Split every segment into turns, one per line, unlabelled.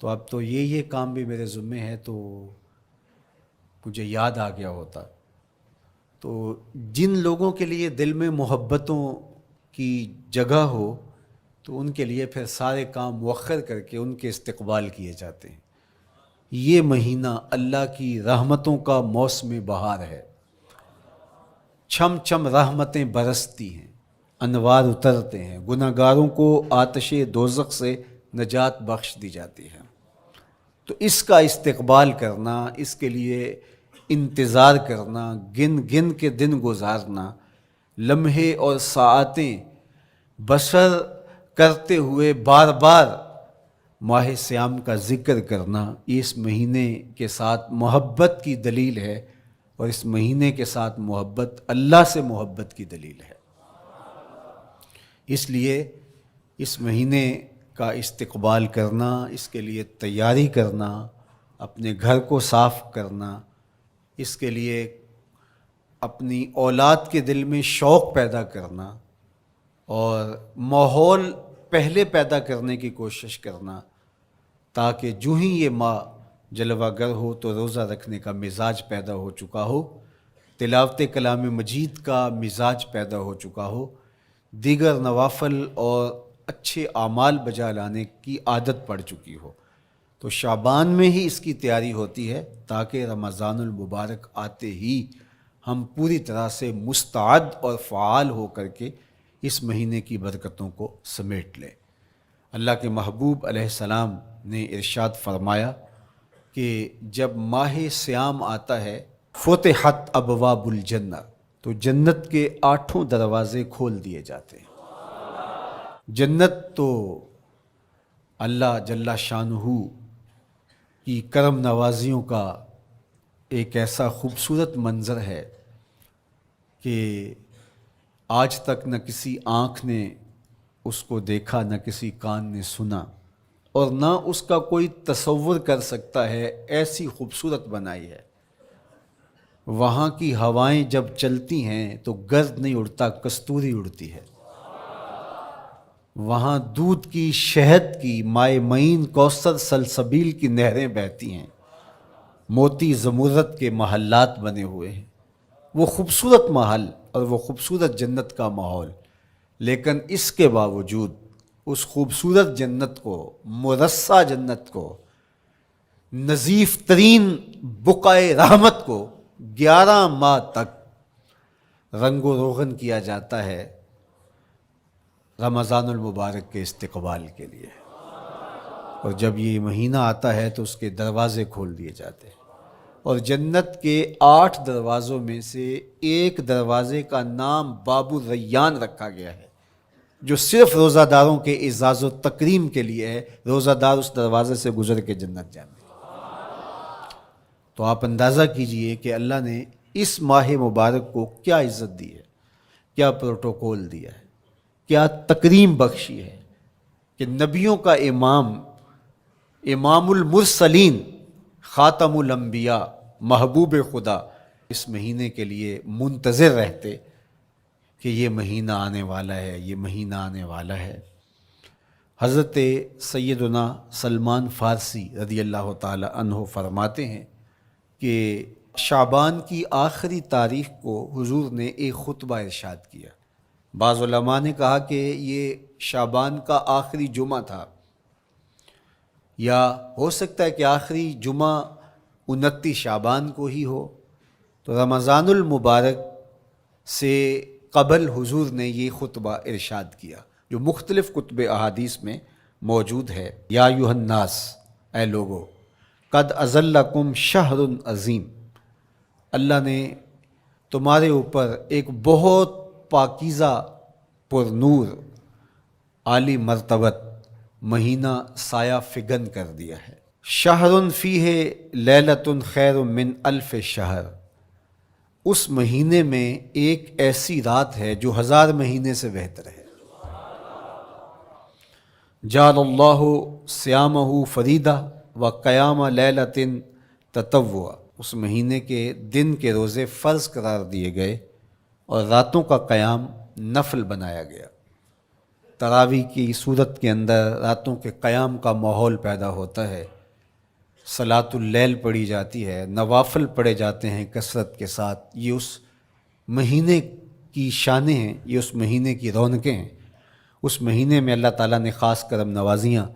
تو اب تو یہ کام بھی میرے ذمے ہے، تو مجھے یاد آ گیا ہوتا۔ تو جن لوگوں کے لیے دل میں محبتوں کی جگہ ہو تو ان کے لیے پھر سارے کام مؤخر کر کے ان کے استقبال کیے جاتے ہیں۔ یہ مہینہ اللہ کی رحمتوں کا موسم بہار ہے، چھم چھم رحمتیں برستی ہیں، انوار اترتے ہیں، گناہ گاروں کو آتش دوزخ سے نجات بخش دی جاتی ہے۔ تو اس کا استقبال کرنا، اس کے لیے انتظار کرنا، گن گن کے دن گزارنا، لمحے اور ساعتیں بسر کرتے ہوئے بار بار ماہ سیام کا ذکر کرنا، اس مہینے کے ساتھ محبت کی دلیل ہے، اور اس مہینے کے ساتھ محبت اللہ سے محبت کی دلیل ہے۔ اس لیے اس مہینے کا استقبال کرنا، اس کے لیے تیاری کرنا، اپنے گھر کو صاف کرنا، اس کے لیے اپنی اولاد کے دل میں شوق پیدا کرنا اور ماحول پہلے پیدا کرنے کی کوشش کرنا، تاکہ جو ہی یہ ماہ جلوہ گر ہو تو روزہ رکھنے کا مزاج پیدا ہو چکا ہو، تلاوت کلام مجید کا مزاج پیدا ہو چکا ہو، دیگر نوافل اور اچھے اعمال بجا لانے کی عادت پڑ چکی ہو۔ تو شعبان میں ہی اس کی تیاری ہوتی ہے، تاکہ رمضان المبارک آتے ہی ہم پوری طرح سے مستعد اور فعال ہو کر کے اس مہینے کی برکتوں کو سمیٹ لیں۔ اللہ کے محبوب علیہ السلام نے ارشاد فرمایا کہ جب ماہ سیام آتا ہے فتحت ابواب الجنہ، تو جنت کے 8 دروازے کھول دیے جاتے ہیں۔ جنت تو اللہ جل شانہ کی کرم نوازیوں کا ایک ایسا خوبصورت منظر ہے کہ آج تک نہ کسی آنکھ نے اس کو دیکھا، نہ کسی کان نے سنا، اور نہ اس کا کوئی تصور کر سکتا ہے، ایسی خوبصورت بنائی ہے۔ وہاں کی ہوائیں جب چلتی ہیں تو گرد نہیں اڑتا، کستوری اڑتی ہے۔ وہاں دودھ کی، شہد کی، مائے معین، کوثر، سلسبیل کی نہریں بہتی ہیں، موتی زمرد کے محلات بنے ہوئے ہیں۔ وہ خوبصورت محل اور وہ خوبصورت جنت کا ماحول، لیکن اس کے باوجود اس خوبصورت جنت کو، مرصع جنت کو، نظیف ترین بقعۂ رحمت کو 11 ماہ تک رنگ و روغن کیا جاتا ہے رمضان المبارک کے استقبال کے لیے۔ اور جب یہ مہینہ آتا ہے تو اس کے دروازے کھول دیے جاتے ہیں، اور جنت کے 8 دروازوں میں سے ایک دروازے کا نام باب الریان رکھا گیا ہے، جو صرف روزہ داروں کے اعزاز و تکریم کے لیے ہے۔ روزہ دار اس دروازے سے گزر کے جنت جانے۔ تو آپ اندازہ کیجئے کہ اللہ نے اس ماہ مبارک کو کیا عزت دی ہے، کیا پروٹوکول دیا ہے، کیا تکریم بخشی ہے کہ نبیوں کا امام، امام المرسلین، خاتم الانبیاء، محبوب خدا اس مہینے کے لیے منتظر رہتے کہ یہ مہینہ آنے والا ہے، یہ مہینہ آنے والا ہے۔ حضرت سیدنا سلمان فارسی رضی اللہ تعالی عنہ فرماتے ہیں کہ شعبان کی آخری تاریخ کو حضور نے ایک خطبہ ارشاد کیا۔ بعض علماء نے کہا کہ یہ شعبان کا آخری جمعہ تھا، یا ہو سکتا ہے کہ آخری جمعہ 29 شعبان کو ہی ہو۔ تو رمضان المبارک سے قبل حضور نے یہ خطبہ ارشاد کیا، جو مختلف کتب احادیث میں موجود ہے۔ یا ایھا الناس، اے لوگو، قد اظلکم شہر عظیم، اللہ نے تمہارے اوپر ایک بہت پاکیزہ، پر نور، عالی مرتبت مہینہ سایہ فگن کر دیا ہے۔ شہر فیہ لیلۃ خیر من الف شہر، اس مہینے میں ایک ایسی رات ہے جو 1000 مہینے سے بہتر ہے۔ جعل اللہ صیامہ فریدہ و قیام لیلۃ تطوع، اس مہینے کے دن کے روزے فرض قرار دیے گئے اور راتوں کا قیام نفل بنایا گیا۔ تراویح کی صورت کے اندر راتوں کے قیام کا ماحول پیدا ہوتا ہے، صلاۃ اللیل پڑھی جاتی ہے، نوافل پڑھے جاتے ہیں کثرت کے ساتھ۔ یہ اس مہینے کی شانیں ہیں، یہ اس مہینے کی رونقیں ہیں۔ اس مہینے میں اللہ تعالیٰ نے خاص کرم نوازیاں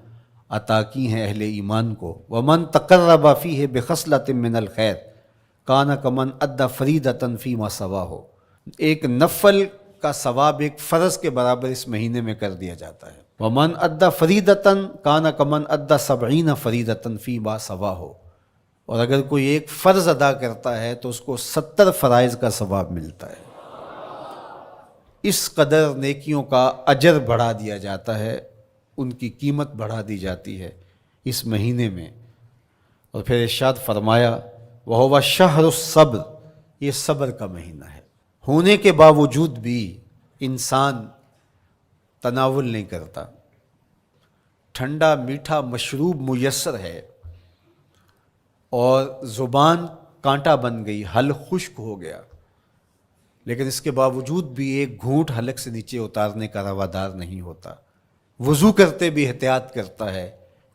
عطا کی ہیں اہل ایمان کو۔ وَمَن تَقَرَّبَ فِيهِ بِخَصْلَةٍ مِّنَ الْخَيْرِ كَانَ كَمَنْ أَدَّى فَرِيضَةً فِيمَا سَوَاهُ۔ ایک نفل کا ثواب ایک فرض کے برابر اس مہینے میں کر دیا جاتا ہے۔ وَمَنْ أَدَّى فَرِيضَةً كَانَ كَمَنْ أَدَّى 70 فَرِيضَةً فِيمَا سَوَاهُ۔ اور اگر کوئی ایک فرض ادا کرتا ہے تو اس کو 70 فرائض کا ثواب ملتا ہے۔ اس قدر نیکیوں کا اجر بڑھا دیا جاتا ہے، ان کی قیمت بڑھا دی جاتی ہے اس مہینے میں۔ اور پھر ارشاد فرمایا وَهُوَ شَهْرُ الصَّبْرِ، یہ صبر کا مہینہ ہے۔ ہونے کے باوجود بھی انسان تناول نہیں کرتا۔ ٹھنڈا میٹھا مشروب میسر ہے اور زبان کانٹا بن گئی، حلق خشک ہو گیا، لیکن اس کے باوجود بھی ایک گھونٹ حلق سے نیچے اتارنے کا روادار نہیں ہوتا۔ وضو کرتے بھی احتیاط کرتا ہے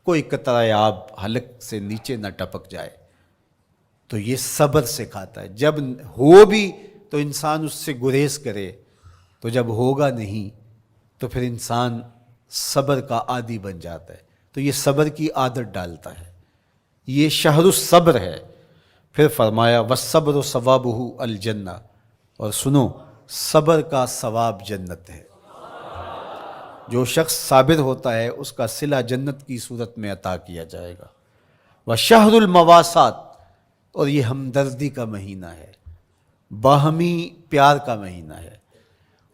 کوئی قطرہ آب حلق سے نیچے نہ ٹپک جائے۔ تو یہ صبر سکھاتا ہے۔ جب ہو بھی تو انسان اس سے گریز کرے، تو جب ہوگا نہیں تو پھر انسان صبر کا عادی بن جاتا ہے، تو یہ صبر کی عادت ڈالتا ہے۔ یہ شہر الصبر ہے۔ پھر فرمایا وَالصَّبْرُ ثَوَابُهُ الجنہ، اور سنو صبر کا ثواب جنت ہے۔ جو شخص صابر ہوتا ہے اس کا صلہ جنت کی صورت میں عطا کیا جائے گا۔ وَشَهْرُ الْمَوَاسَاتِ، اور یہ ہمدردی کا مہینہ ہے، باہمی پیار کا مہینہ ہے،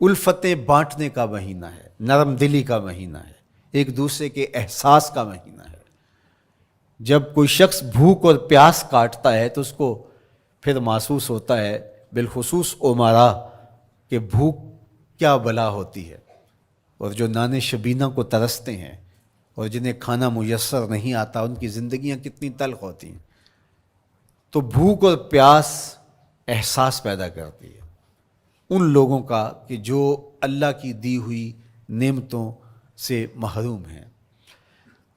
الفتیں بانٹنے کا مہینہ ہے، نرم دلی کا مہینہ ہے، ایک دوسرے کے احساس کا مہینہ ہے۔ جب کوئی شخص بھوک اور پیاس کاٹتا ہے تو اس کو پھر محسوس ہوتا ہے، بالخصوص امراء، کہ بھوک کیا بلا ہوتی ہے، اور جو نان شبینہ کو ترستے ہیں اور جنہیں کھانا میسر نہیں آتا ان کی زندگیاں کتنی تلخ ہوتی ہیں۔ تو بھوک اور پیاس احساس پیدا کرتی ہے ان لوگوں کا کہ جو اللہ کی دی ہوئی نعمتوں سے محروم ہیں۔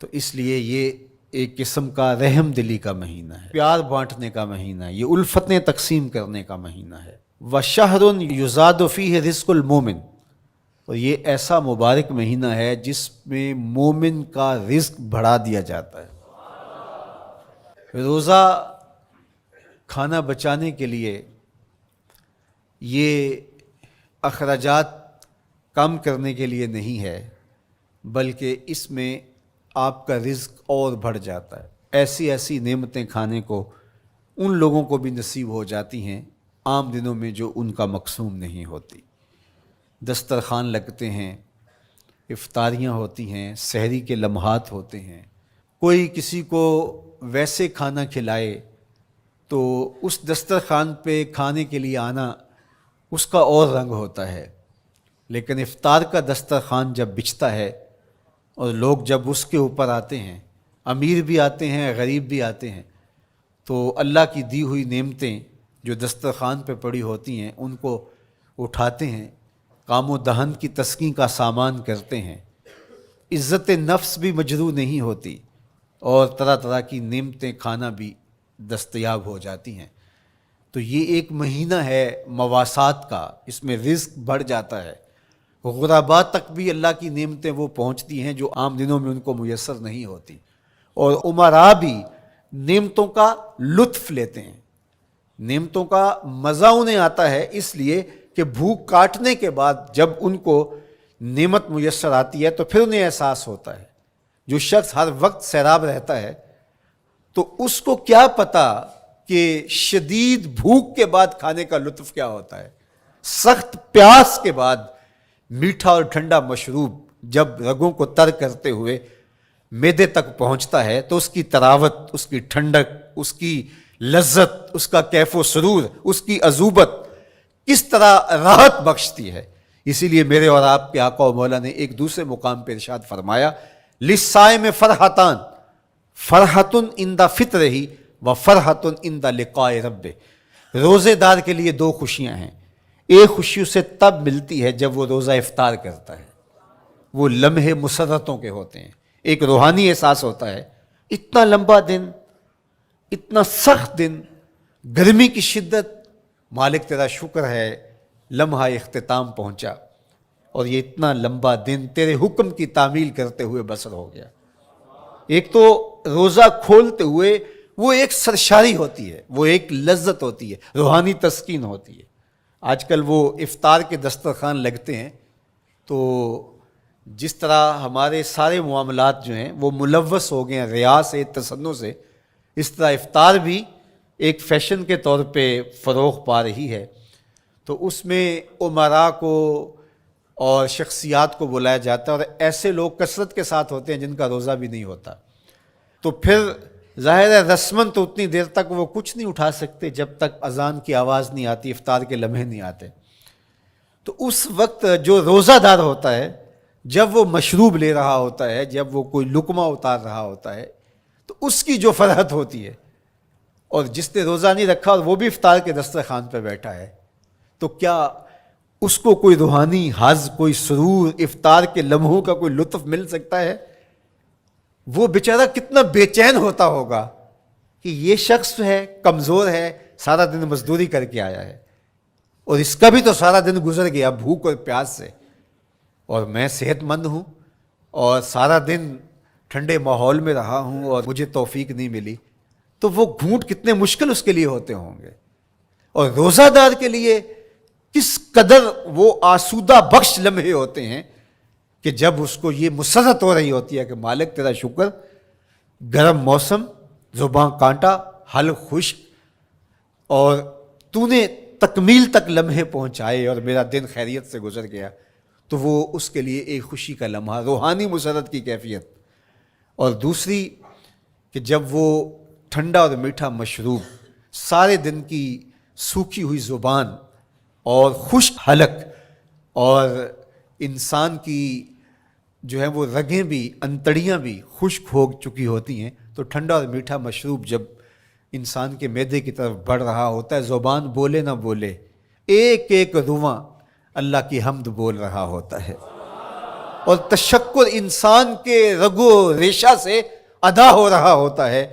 تو اس لیے یہ ایک قسم کا رحم دلی کا مہینہ ہے، پیار بانٹنے کا مہینہ ہے، یہ الفتیں تقسیم کرنے کا مہینہ ہے۔ وَشَهْرٌ يُزَادُ فِيهِ رِزْقُ الْمُؤْمِنِ، اور یہ ایسا مبارک مہینہ ہے جس میں مومن کا رزق بڑھا دیا جاتا ہے۔ روزہ کھانا بچانے کے لیے، یہ اخراجات کم کرنے کے لیے نہیں ہے، بلکہ اس میں آپ کا رزق اور بڑھ جاتا ہے۔ ایسی ایسی نعمتیں کھانے کو ان لوگوں کو بھی نصیب ہو جاتی ہیں عام دنوں میں جو ان کا مقسوم نہیں ہوتی۔ دسترخوان لگتے ہیں، افطاریاں ہوتی ہیں، سحری کے لمحات ہوتے ہیں، کوئی کسی کو ویسے کھانا کھلائے تو اس دسترخوان پہ کھانے کے لیے آنا اس کا اور رنگ ہوتا ہے۔ لیکن افطار کا دسترخوان جب بچھتا ہے اور لوگ جب اس کے اوپر آتے ہیں، امیر بھی آتے ہیں، غریب بھی آتے ہیں، تو اللہ کی دی ہوئی نعمتیں جو دسترخوان پہ پڑی ہوتی ہیں ان کو اٹھاتے ہیں، کام و دہن کی تسکین کا سامان کرتے ہیں، عزت نفس بھی مجروح نہیں ہوتی اور طرح طرح کی نعمتیں کھانا بھی دستیاب ہو جاتی ہیں۔ تو یہ ایک مہینہ ہے مواسات کا، اس میں رزق بڑھ جاتا ہے، غرباء تک بھی اللہ کی نعمتیں وہ پہنچتی ہیں جو عام دنوں میں ان کو میسر نہیں ہوتی، اور امراء بھی نعمتوں کا لطف لیتے ہیں، نعمتوں کا مزہ انہیں آتا ہے، اس لیے کہ بھوک کاٹنے کے بعد جب ان کو نعمت میسر آتی ہے تو پھر انہیں احساس ہوتا ہے۔ جو شخص ہر وقت سیراب رہتا ہے تو اس کو کیا پتہ کہ شدید بھوک کے بعد کھانے کا لطف کیا ہوتا ہے۔ سخت پیاس کے بعد میٹھا اور ٹھنڈا مشروب جب رگوں کو تر کرتے ہوئے معدے تک پہنچتا ہے تو اس کی تراوت، اس کی ٹھنڈک، اس کی لذت، اس کا کیف و سرور، اس کی عذوبت کس طرح راحت بخشتی ہے۔ اسی لیے میرے اور آپ کے آقا و مولا نے ایک دوسرے مقام پہ ارشاد فرمایا للصائم فرحتان، فرحۃ عند فطرہ و فرحۃ عند لقاء ربہ۔ روزے دار کے لیے دو خوشیاں ہیں، ایک خوشی اسے تب ملتی ہے جب وہ روزہ افطار کرتا ہے،
وہ لمحے مسرتوں کے ہوتے ہیں، ایک روحانی احساس ہوتا ہے۔ اتنا لمبا دن، اتنا سخت دن، گرمی کی شدت، مالک تیرا شکر ہے لمحہ اختتام پہنچا، اور یہ اتنا لمبا دن تیرے حکم کی تعمیل کرتے ہوئے بسر ہو گیا۔ ایک تو روزہ کھولتے ہوئے وہ ایک سرشاری ہوتی ہے، وہ ایک لذت ہوتی ہے، روحانی تسکین ہوتی ہے۔ آج کل وہ افطار کے دسترخوان لگتے ہیں تو جس طرح ہمارے سارے معاملات جو ہیں وہ ملوث ہو گئے ہیں ریا سے، تصنع سے، اس طرح افطار بھی ایک فیشن کے طور پہ فروغ پا رہی ہے۔ تو اس میں امراء کو اور شخصیات کو بلایا جاتا ہے، اور ایسے لوگ کثرت کے ساتھ ہوتے ہیں جن کا روزہ بھی نہیں ہوتا۔ تو پھر ظاہر ہے رسماً تو اتنی دیر تک وہ کچھ نہیں اٹھا سکتے جب تک اذان کی آواز نہیں آتی، افطار کے لمحے نہیں آتے۔ تو اس وقت جو روزہ دار ہوتا ہے، جب وہ مشروب لے رہا ہوتا ہے، جب وہ کوئی لقمہ اتار رہا ہوتا ہے، تو اس کی جو فرحت ہوتی ہے، اور جس نے روزہ نہیں رکھا اور وہ بھی افطار کے دسترخوان پہ بیٹھا ہے، تو کیا اس کو کوئی روحانی حظ، کوئی سرور، افطار کے لمحوں کا کوئی لطف مل سکتا ہے؟ وہ بیچارہ کتنا بے چین ہوتا ہوگا کہ یہ شخص ہے، کمزور ہے، سارا دن مزدوری کر کے آیا ہے، اور اس کا بھی تو سارا دن گزر گیا بھوک اور پیاس سے، اور میں صحت مند ہوں اور سارا دن ٹھنڈے ماحول میں رہا ہوں اور مجھے توفیق نہیں ملی۔ تو وہ گھونٹ کتنے مشکل اس کے لیے ہوتے ہوں گے، اور روزہ دار کے لیے کس قدر وہ آسودہ بخش لمحے ہوتے ہیں کہ جب اس کو یہ مسرت ہو رہی ہوتی ہے کہ مالک تیرا شکر، گرم موسم، زباں کانٹا، حلق خشک، اور تو نے تکمیل تک لمحے پہنچائے اور میرا دن خیریت سے گزر گیا۔ تو وہ اس کے لیے ایک خوشی کا لمحہ، روحانی مسرت کی کیفیت۔ اور دوسری کہ جب وہ ٹھنڈا اور میٹھا مشروب، سارے دن کی سوکھی ہوئی زبان اور خشک حلق، اور انسان کی جو ہے وہ رگیں بھی، انتڑیاں بھی خشک ہو چکی ہوتی ہیں، تو ٹھنڈا اور میٹھا مشروب جب انسان کے معدے کی طرف بڑھ رہا ہوتا ہے، زبان بولے نہ بولے، ایک ایک رواں اللہ کی حمد بول رہا ہوتا ہے، اور تشکر انسان کے رگ و ریشہ سے ادا ہو رہا ہوتا ہے،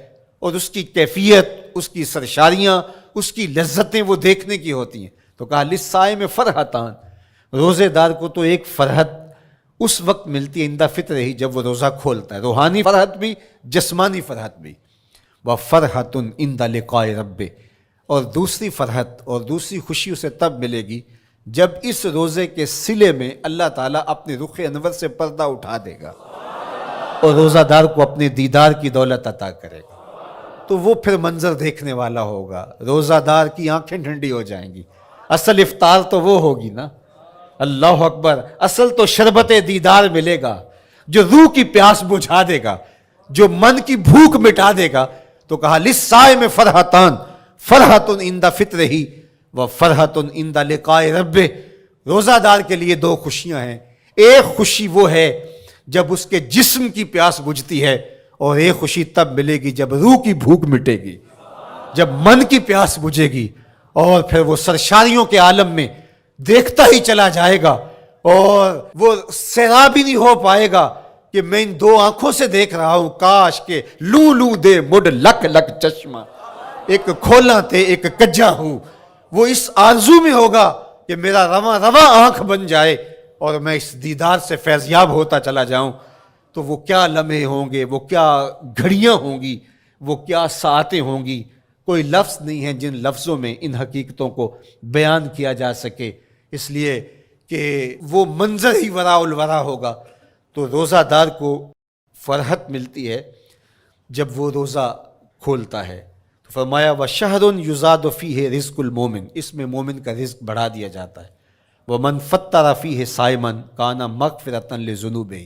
اور اس کی کیفیت، اس کی سرشاریاں، اس کی لذتیں وہ دیکھنے کی ہوتی ہیں۔ تو کہا للصائم فرحتان، روزے دار کو تو ایک فرحت اس وقت ملتی ہے عند فطر ہی، جب وہ روزہ کھولتا ہے، روحانی فرحت بھی، جسمانی فرحت بھی۔ وَفَرْحَةٌ عِنْدَ لِقَاءِ رَبِّهِ، اور دوسری فرحت اور دوسری خوشی اسے تب ملے گی جب اس روزے کے صلے میں اللہ تعالیٰ اپنے رخ انور سے پردہ اٹھا دے گا اور روزہ دار کو اپنے دیدار کی دولت عطا کرے گا۔ تو وہ پھر منظر دیکھنے والا ہوگا، روزہ دار کی آنکھیں ٹھنڈی ہو جائیں گی۔ اصل افطار تو وہ ہوگی نا، اللہ اکبر، اصل تو شربت دیدار ملے گا جو روح کی پیاس بجھا دے گا، جو من کی بھوک مٹا دے گا۔ تو کہا للصائم فرحتان، فرحۃ عند فطرہ وفرحۃ عند لقاء ربہ، روزہ دار کے لیے دو خوشیاں ہیں۔ ایک خوشی وہ ہے جب اس کے جسم کی پیاس بجھتی ہے، اور ایک خوشی تب ملے گی جب روح کی بھوک مٹے گی، جب من کی پیاس بجھے گی، اور پھر وہ سرشاریوں کے عالم میں دیکھتا ہی چلا جائے گا، اور وہ سیراب ہی نہیں ہو پائے گا کہ میں ان دو آنکھوں سے دیکھ رہا ہوں، کاش کہ لوں لوں دے مڈ لک لک چشمہ، ایک کھولا تے ایک کجا ہوں۔ وہ اس آرزو میں ہوگا کہ میرا رواں رواں آنکھ بن جائے اور میں اس دیدار سے فیضیاب ہوتا چلا جاؤں۔ تو وہ کیا لمحے ہوں گے، وہ کیا گھڑیاں ہوں گی، وہ کیا ساعتیں ہوں گی، کوئی لفظ نہیں ہے جن لفظوں میں ان حقیقتوں کو بیان کیا جا سکے، اس لیے کہ وہ منظر ہی وراء الورا ہوگا۔ تو روزہ دار کو فرحت ملتی ہے جب وہ روزہ کھولتا ہے۔ تو فرمایا وَشَهْرٌ يُزَادُ فِيهِ رِزْقُ الْمُؤْمِنِ، اس میں مومن کا رزق بڑھا دیا جاتا ہے۔ وَمَنْ فَطَّرَ فِيهِ صَائِمًا كَانَ مَغْفِرَةً لِذُنُوبِهِ،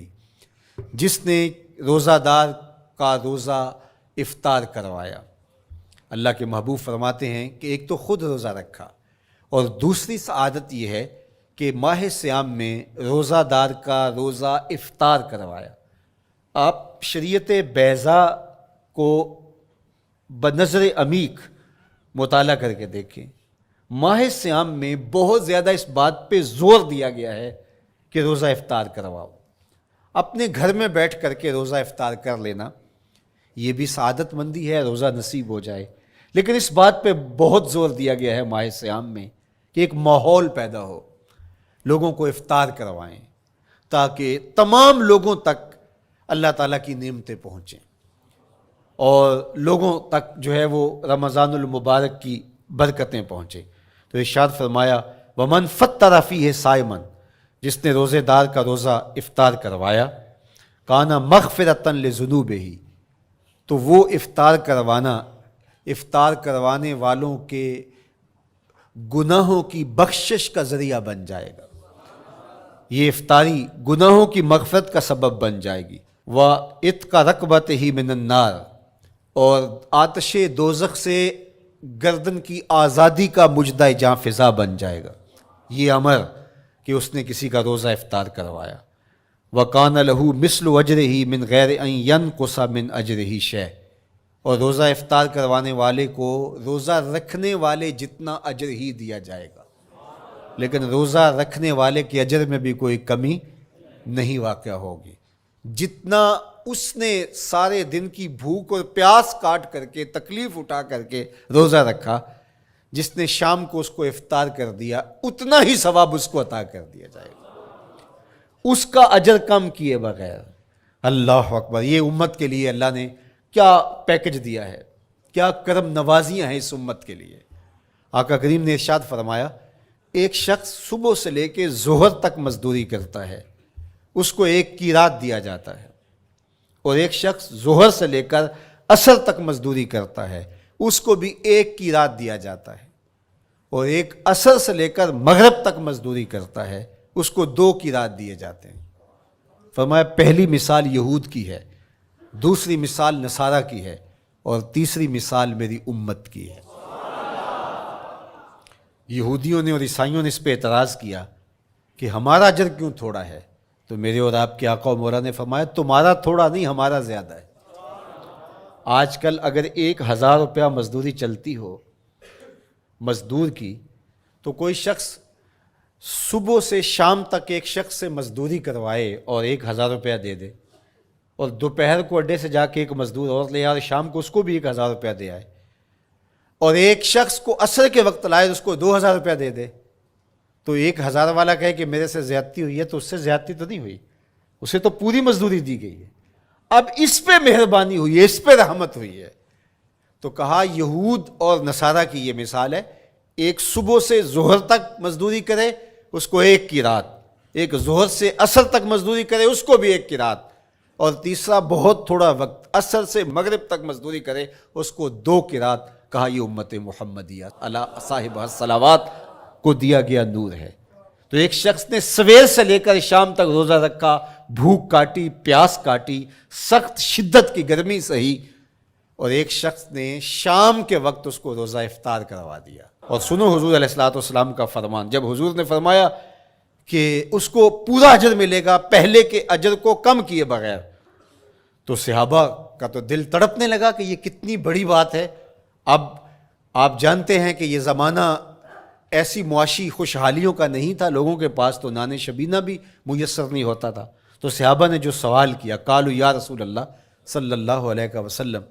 جس نے روزہ دار کا روزہ افطار کروایا۔ اللہ کے محبوب فرماتے ہیں کہ ایک تو خود روزہ رکھا، اور دوسری سعادت یہ ہے کہ ماہ صیام میں روزہ دار کا روزہ افطار کروایا۔ آپ شریعت بیضاء کو بنظر عمیق مطالعہ کر کے دیکھیں، ماہ صیام میں بہت زیادہ اس بات پہ زور دیا گیا ہے کہ روزہ افطار کرواؤ۔ اپنے گھر میں بیٹھ کر کے روزہ افطار کر لینا، یہ بھی سعادت مندی ہے، روزہ نصیب ہو جائے۔ لیکن اس بات پہ بہت زور دیا گیا ہے ماہ صیام میں کہ ایک ماحول پیدا ہو، لوگوں کو افطار کروائیں تاکہ تمام لوگوں تک اللہ تعالیٰ کی نعمتیں پہنچیں اور لوگوں تک جو ہے وہ رمضان المبارک کی برکتیں پہنچیں۔ تو ارشاد فرمایا ومن فطر فیہ صائمن، جس نے روزے دار کا روزہ افطار کروایا، کانا مغفرۃ لذنوبہ، تو وہ افطار کروانے والوں کے گناہوں کی بخشش کا ذریعہ بن جائے گا۔ یہ افطاری گناہوں کی مغفرت کا سبب بن جائے گی۔ وَعِتْقَ رَقْبَتِهِ مِنَ النَّارِ، اور آتش دوزخ سے گردن کی آزادی کا مجدہ جاں فضا بن جائے گا یہ امر کہ اس نے کسی کا روزہ افطار کروایا۔ وَقَانَ لَهُ مِثْلُ أَجْرِهِ مِنْ غَيْرِ أَنْ يَنْقُصَ مِنْ أَجْرِهِ شَيْءٌ، اور روزہ افطار کروانے والے کو روزہ رکھنے والے جتنا اجر ہی دیا جائے گا، لیکن روزہ رکھنے والے کے اجر میں بھی کوئی کمی نہیں واقع ہوگی۔ جتنا اس نے سارے دن کی بھوک اور پیاس کاٹ کر کے تکلیف اٹھا کر کے روزہ رکھا، جس نے شام کو اس کو افطار کر دیا اتنا ہی ثواب اس کو عطا کر دیا جائے گا، اس کا اجر کم کیے بغیر۔ اللہ اکبر! یہ امت کے لیے اللہ نے کیا پیکج دیا ہے، کیا کرم نوازیاں ہیں اس امت کے لیے۔ آقا کریم نے ارشاد فرمایا ایک شخص صبح سے لے کے ظہر تک مزدوری کرتا ہے، اس کو ایک قیراط دیا جاتا ہے، اور ایک شخص ظہر سے لے کر عصر تک مزدوری کرتا ہے، اس کو بھی ایک قیراط دیا جاتا ہے، اور ایک عصر سے لے کر مغرب تک مزدوری کرتا ہے، اس کو 2 قیراط دیے جاتے ہیں۔ فرمایا پہلی مثال یہود کی ہے، دوسری مثال نصارہ کی ہے، اور تیسری مثال میری امت کی ہے۔ یہودیوں نے اور عیسائیوں نے اس پہ اعتراض کیا کہ ہمارا اجر کیوں تھوڑا ہے، تو میرے اور آپ کے آقا و مولا نے فرمایا تمہارا تھوڑا نہیں، ہمارا زیادہ ہے۔ آج کل اگر 1000 روپیہ مزدوری چلتی ہو مزدور کی، تو کوئی شخص صبح سے شام تک ایک شخص سے مزدوری کروائے اور 1000 روپیہ دے دے، اور دوپہر کو اڈے سے جا کے ایک مزدور اور لے آئے اور شام کو اس کو بھی 1000 روپیہ دے آئے، اور ایک شخص کو عصر کے وقت لائے اس کو 2000 روپیہ دے دے، تو 1000 والا کہے کہ میرے سے زیادتی ہوئی ہے، تو اس سے زیادتی تو نہیں ہوئی، اسے تو پوری مزدوری دی گئی ہے، اب اس پہ مہربانی ہوئی ہے، اس پہ رحمت ہوئی ہے۔ تو کہا یہود اور نصارہ کی یہ مثال ہے، ایک صبح سے ظہر تک مزدوری کرے اس کو 1 قیراط، ایک ظہر سے عصر تک مزدوری کرے اس کو بھی 1 قیراط، اور تیسرا بہت تھوڑا وقت عصر سے مغرب تک مزدوری کرے اس کو 2 قیراط۔ کہا یہ امت محمدیہ اللہ صاحب الصلوات کو دیا گیا نور ہے۔ تو ایک شخص نے سویر سے لے کر شام تک روزہ رکھا، بھوک کاٹی، پیاس کاٹی، سخت شدت کی گرمی سہی، اور ایک شخص نے شام کے وقت اس کو روزہ افطار کروا دیا۔ اور سنو حضور علیہ الصلوۃ والسلام کا فرمان، جب حضور نے فرمایا کہ اس کو پورا اجر ملے گا پہلے کے اجر کو کم کیے بغیر، تو صحابہ کا تو دل تڑپنے لگا کہ یہ کتنی بڑی بات ہے۔ اب آپ جانتے ہیں کہ یہ زمانہ ایسی معاشی خوشحالیوں کا نہیں تھا، لوگوں کے پاس تو نان شبینہ بھی میسر نہیں ہوتا تھا، تو صحابہ نے جو سوال کیا، قالوا یا رسول اللہ صلی اللہ علیہ وسلم،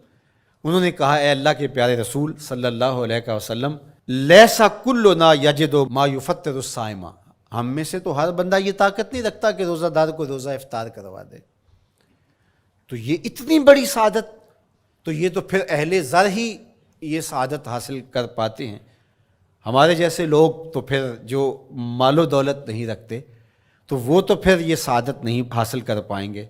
انہوں نے کہا اے اللہ کے پیارے رسول صلی اللہ علیہ وسلم، لیسا کلنا یجد ما یفطر الصائم، ہم میں سے تو ہر بندہ یہ طاقت نہیں رکھتا کہ روزہ دار کو روزہ افطار کروا دے، تو یہ اتنی بڑی سعادت، تو یہ تو پھر اہل زر ہی یہ سعادت حاصل کر پاتے ہیں، ہمارے جیسے لوگ تو پھر جو مال و دولت نہیں رکھتے تو وہ تو پھر یہ سعادت نہیں حاصل کر پائیں گے۔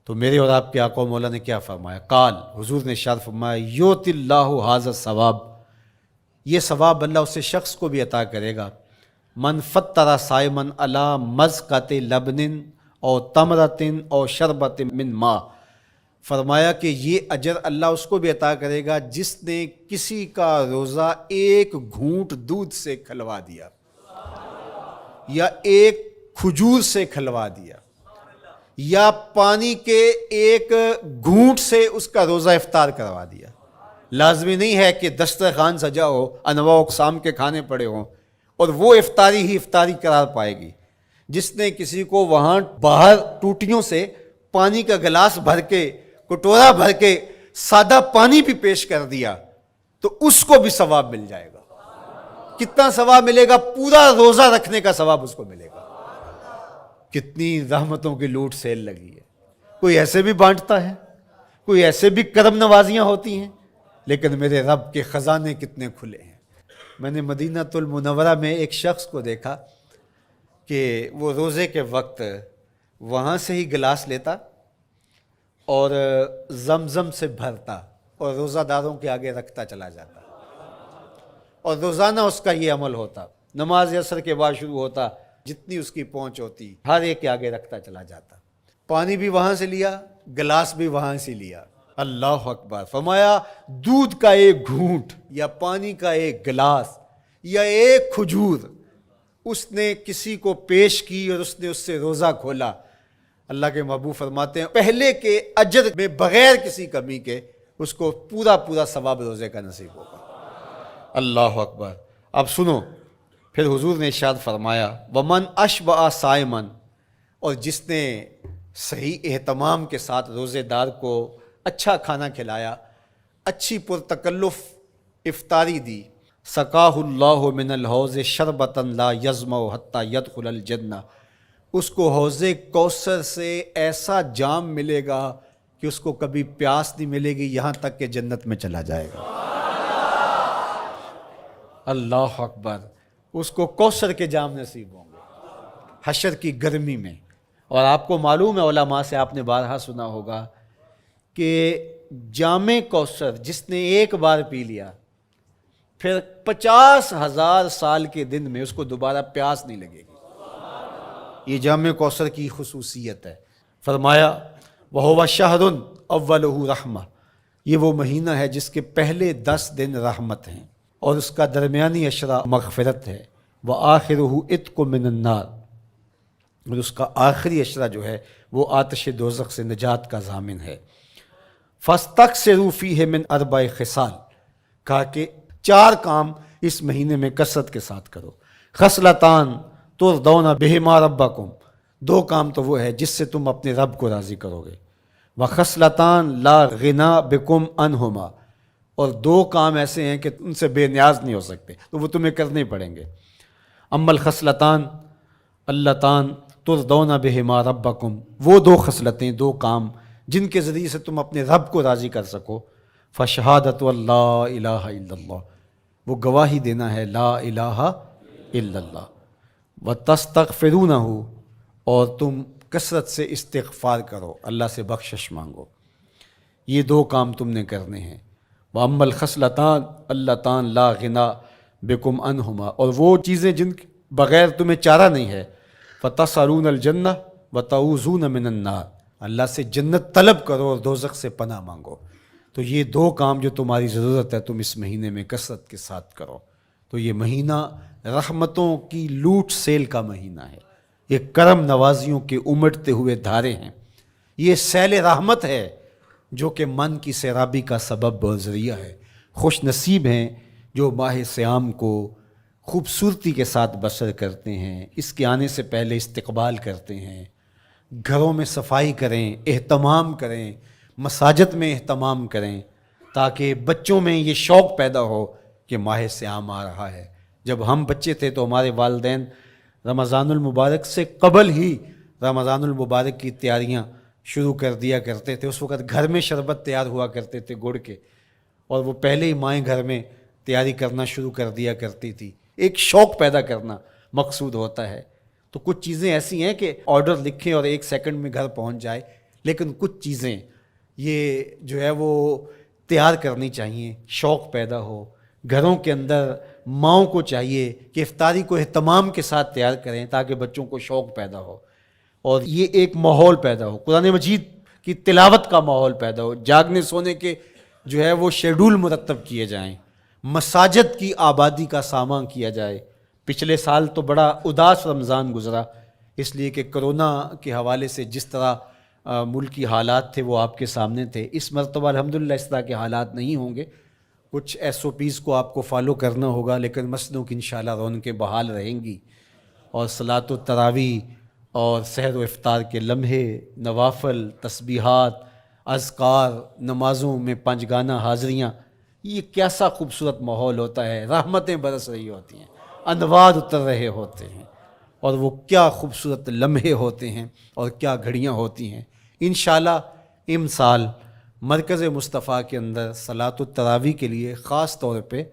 تو میرے اور آپ کے آقا و مولا نے کیا فرمایا؟ قال، حضور نے ارشاد فرمایا یؤت اللہ ھذا الثواب، یہ ثواب اللہ اس شخص کو بھی عطا کرے گا، من فطر صائما علی مزقۃ لبن او تمرۃ او شربۃ من ماء، فرمایا کہ یہ اجر اللہ اس کو بھی عطا کرے گا جس نے کسی کا روزہ 1 گھونٹ دودھ سے کھلوا دیا، یا 1 کھجور سے کھلوا دیا، یا پانی کے 1 گھونٹ سے اس کا روزہ افطار کروا دیا۔ لازمی نہیں ہے کہ دسترخوان سجا ہو، انواع اقسام کے کھانے پڑے ہوں اور وہ افطاری ہی افطاری قرار پائے گی، جس نے کسی کو وہاں باہر ٹوٹیوں سے پانی کا گلاس بھر کے، کٹورا بھر کے سادہ پانی بھی پیش کر دیا تو اس کو بھی ثواب مل جائے گا۔ کتنا ثواب ملے گا؟ پورا روزہ رکھنے کا ثواب اس کو ملے گا۔ کتنی رحمتوں کی لوٹ سیل لگی ہے۔ کوئی ایسے بھی بانٹتا ہے، کوئی ایسے بھی کرم نوازیاں ہوتی ہیں، لیکن میرے رب کے خزانے کتنے کھلے ہیں۔ میں نے مدینہ المنورہ میں ایک شخص کو دیکھا کہ وہ روزے کے وقت وہاں سے ہی گلاس لیتا اور زمزم سے بھرتا اور روزہ داروں کے آگے رکھتا چلا جاتا، اور روزانہ اس کا یہ عمل ہوتا۔ نماز عصر کے بعد شروع ہوتا، جتنی اس کی پہنچ ہوتی ہر ایک کے آگے رکھتا چلا جاتا۔ پانی بھی وہاں سے لیا، گلاس بھی وہاں سے لیا۔ اللہ اکبر! فرمایا دودھ کا ایک گھونٹ یا پانی کا ایک گلاس یا ایک کھجور اس نے کسی کو پیش کی اور اس نے اس سے روزہ کھولا، اللہ کے محبوب فرماتے ہیں پہلے کے اجر میں بغیر کسی کمی کے اس کو پورا پورا ثواب روزے کا نصیب ہوگا۔ اللہ اکبر! اب سنو، پھر حضور نے ارشاد فرمایا ومن اشبع صائمن، اور جس نے صحیح اہتمام کے ساتھ روزے دار کو اچھا کھانا کھلایا، اچھی پرتکلف افطاری دی، سقاہ اللہ من الحوض شربتا لا یظمأ حتی یدخل الجنہ، اس کو حوض کوثر سے ایسا جام ملے گا کہ اس کو کبھی پیاس نہیں ملے گی یہاں تک کہ جنت میں چلا جائے گا۔ اللہ اکبر! اس کو کوثر کے جام نصیب ہوں گے حشر کی گرمی میں۔ اور آپ کو معلوم ہے، علماء سے آپ نے بارہا سنا ہوگا کہ جام کوثر جس نے ایک بار پی لیا پھر 50,000 سال کے دن میں اس کو دوبارہ پیاس نہیں لگے گی۔ یہ جام کوثر کی خصوصیت ہے۔ فرمایا وَهُوَ شَهْرٌ أَوَّلُهُ رَحْمَةٌ، یہ وہ مہینہ ہے جس کے پہلے 10 دن رحمت ہیں اور اس کا درمیانی عشرہ مغفرت ہے، وَآخِرُهُ عِتْقٌ مِّنَ النَّارِ، اور اس کا آخری عشرہ جو ہے وہ آتش دوزخ سے نجات کا ضامن ہے۔ فَاسْتَكْثِرُوا فِيهِ مِنْ 4 خصال، کہا کہ 4 کام اس مہینے میں کثرت کے ساتھ کرو۔ خصلتان ترضون بہما ربکم، 2 کام تو وہ ہے جس سے تم اپنے رب کو راضی کرو گے۔ وخصلتان لا غنا بکم عنہما، اور 2 کام ایسے ہیں کہ ان سے بے نیاز نہیں ہو سکتے تو وہ تمہیں کرنے پڑیں گے۔ اما الخصلتان اللتان ترضون بہما ربکم، وہ 2 خصلتیں، 2 کام جن کے ذریعے سے تم اپنے رب کو راضی کر سکو۔ فشہادت اللہ الہ الا اللہ، وہ گواہی دینا ہے لا الہ الا اللہ، وتستغفرونہ، اور تم کثرت سے استغفار کرو، اللہ سے بخشش مانگو۔ یہ 2 کام تم نے کرنے ہیں۔ وَأَمَّا الْخَصْلَتَانِ اللَّتَانِ لَا غِنَىٰ بِكُمْ عَنْهُمَا، اور وہ چیزیں جن کے بغیر تمہیں چارہ نہیں ہے۔ فَتَسْأَلُونَ الْجَنَّةَ وَتَعُوذُونَ مِنَ النَّارِ، اللہ سے جنت طلب کرو اور دوزخ سے پناہ مانگو۔ تو یہ 2 کام جو تمہاری ضرورت ہے تم اس مہینے میں کثرت کے ساتھ کرو۔ تو یہ مہینہ رحمتوں کی لوٹ سیل کا مہینہ ہے، یہ کرم نوازیوں کے امٹتے ہوئے دھارے ہیں، یہ سیل رحمت ہے جو کہ من کی سیرابی کا سبب اور ذریعہ ہے۔ خوش نصیب ہیں جو ماہ صیام کو خوبصورتی کے ساتھ بسر کرتے ہیں، اس کے آنے سے پہلے استقبال کرتے ہیں، گھروں میں صفائی کریں، اہتمام کریں، مساجد میں اہتمام کریں، تاکہ بچوں میں یہ شوق پیدا ہو کہ ماہ صیام آ رہا ہے۔ جب ہم بچے تھے تو ہمارے والدین رمضان المبارک سے قبل ہی رمضان المبارک کی تیاریاں شروع کر دیا کرتے تھے۔ اس وقت گھر میں شربت تیار ہوا کرتے تھے گڑ کے، اور وہ پہلے ہی مائیں گھر میں تیاری کرنا شروع کر دیا کرتی تھی۔ ایک شوق پیدا کرنا مقصود ہوتا ہے۔ تو کچھ چیزیں ایسی ہیں کہ آرڈر لکھیں اور 1 سیکنڈ میں گھر پہنچ جائے، لیکن کچھ چیزیں یہ جو ہے وہ تیار کرنی چاہیے، شوق پیدا ہو۔ گھروں کے اندر ماؤں کو چاہیے کہ افطاری کو اہتمام کے ساتھ تیار کریں تاکہ بچوں کو شوق پیدا ہو، اور یہ ایک ماحول پیدا ہو، قرآن مجید کی تلاوت کا ماحول پیدا ہو، جاگنے سونے کے جو ہے وہ شیڈول مرتب کیے جائیں، مساجد کی آبادی کا سامان کیا جائے۔ پچھلے سال تو بڑا اداس رمضان گزرا، اس لیے کہ کرونا کے حوالے سے جس طرح ملکی حالات تھے وہ آپ کے سامنے تھے۔ اس مرتبہ الحمدللہ اس طرح کے حالات نہیں ہوں گے، کچھ SOPs کو آپ کو فالو کرنا ہوگا، لیکن مسجدوں کی انشاءاللہ رونقیں بحال رہیں گی، اور صلاۃ التراویح اور سحر و افطار کے لمحے، نوافل، تسبیحات، اذکار، نمازوں میں 5 گانہ حاضریاں، یہ کیسا خوبصورت ماحول ہوتا ہے، رحمتیں برس رہی ہوتی ہیں، انوار اتر رہے ہوتے ہیں، اور وہ کیا خوبصورت لمحے ہوتے ہیں اور کیا گھڑیاں ہوتی ہیں۔ انشاءاللہ امسال مرکز مصطفیٰ کے اندر صلاۃ التراویح کے لیے خاص طور پہ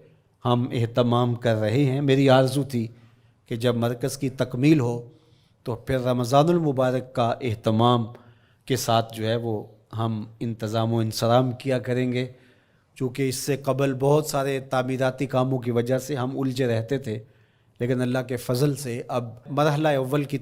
ہم اہتمام کر رہے ہیں۔ میری آرزو تھی کہ جب مرکز کی تکمیل ہو تو پھر رمضان المبارک کا اہتمام کے ساتھ جو ہے وہ ہم انتظام و انصرام کیا کریں گے، چونکہ اس سے قبل بہت سارے تعمیراتی کاموں کی وجہ سے ہم الجھے رہتے تھے، لیکن اللہ کے فضل سے اب مرحلہ اول کی